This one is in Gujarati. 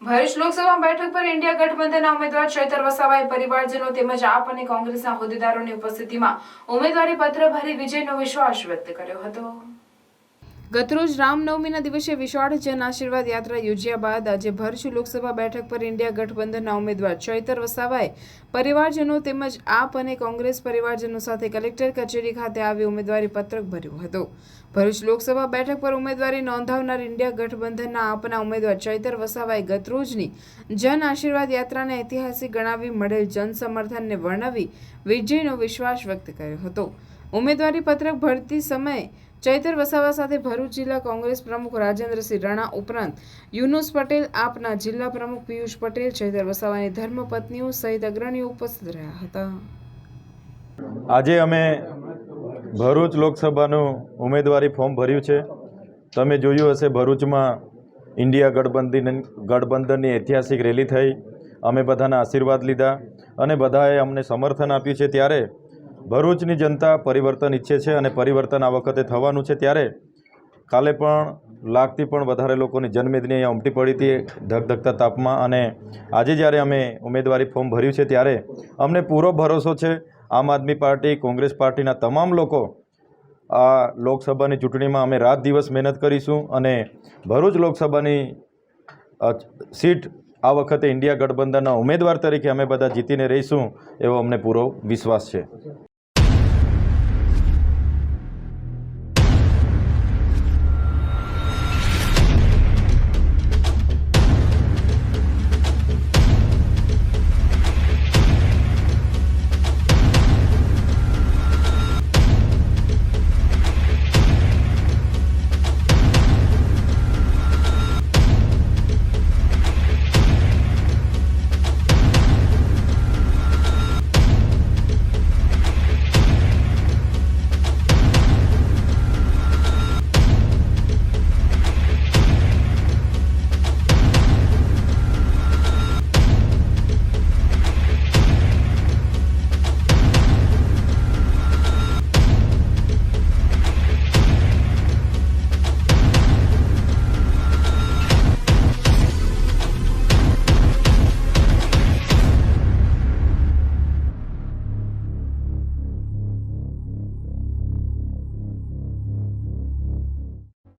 ભરૂચ લોકસભા બેઠક પર ઇન્ડિયા ગઠબંધનના ઉમેદવાર ચૈતર વસાવાએ પરિવારજનો તેમજ આપ અને કોંગ્રેસના હોદ્દેદારોની ઉપસ્થિતિમાં ઉમેદવારી પત્ર ભરી વિજયનો વિશ્વાસ વ્યક્ત કર્યો હતો। ગતરોજ રામનવમીના દિવસે વિશાળ જન આશીર્વાદ યાત્રા યોજ્યા બાદ આજે ભરૂચ લોકસભા બેઠક પર ઇન્ડિયા ગઠબંધનના ઉમેદવાર ચૈતર વસાવાએ પરિવારજનો તેમજ આપ અને કોંગ્રેસ પરિવારજનો સાથે કલેક્ટર કચેરી ખાતે આવી ઉમેદવારી પત્રક ભર્યું હતું। ભરૂચ લોકસભા બેઠક પર ઉમેદવારી નોંધાવનાર ઇન્ડિયા ગઠબંધનના આપના ઉમેદવાર ચૈતર વસાવાએ ગતરોજની જન આશીર્વાદ યાત્રાને ઐતિહાસિક ગણાવી મળેલ જન સમર્થનને વર્ણવી વિજયનો વિશ્વાસ વ્યક્ત કર્યો હતો। ઉમેદવારી પત્રક ભરતી સમયે ચૈતર વસાવા સાથે ભરૂચ જિલ્લા કોંગ્રેસ પ્રમુખ રાજેન્દ્રસિંહ રાણા ઉપરાંત યુનુસ પટેલ, આપના જિલ્લા પ્રમુખ પિયુષ પટેલ, ચૈતર વસાવાની ધર્મપત્નીઓ સહિત અગ્રણીઓ ઉપસ્થિત રહ્યા હતા। આજે અમે ભરૂચ લોકસભાનું ઉમેદવારી ફોર્મ ભર્યું છે। તમે જોયું હશે, ભરૂચમાં ઇન્ડિયા ગઠબંધનની ઐતિહાસિક રેલી થઈ। અમે બધાના આશીર્વાદ લીધા અને બધાએ અમને સમર્થન આપ્યું છે। ત્યારે ભરૂચની જનતા પરિવર્તન ઈચ્છે છે અને પરિવર્તન આ વખતે થવાનું છે। ત્યારે કાલે પણ લાખથી પણ વધારે લોકોની જનમેદની અહીંયા ઉમટી પડી હતી ધગધગતા તાપમાં, અને આજે જ્યારે અમે ઉમેદવારી ફોર્મ ભર્યું છે ત્યારે અમને પૂરો ભરોસો છે આમ આદમી પાર્ટી, કોંગ્રેસ પાર્ટીના તમામ લોકો આ લોકસભાની ચૂંટણીમાં અમે રાત દિવસ મહેનત કરીશું અને ભરૂચ લોકસભાની સીટ આ વખતે ઇન્ડિયા ગઠબંધનના ઉમેદવાર તરીકે અમે બધા જીતીને રહીશું એવો અમને પૂરો વિશ્વાસ છે।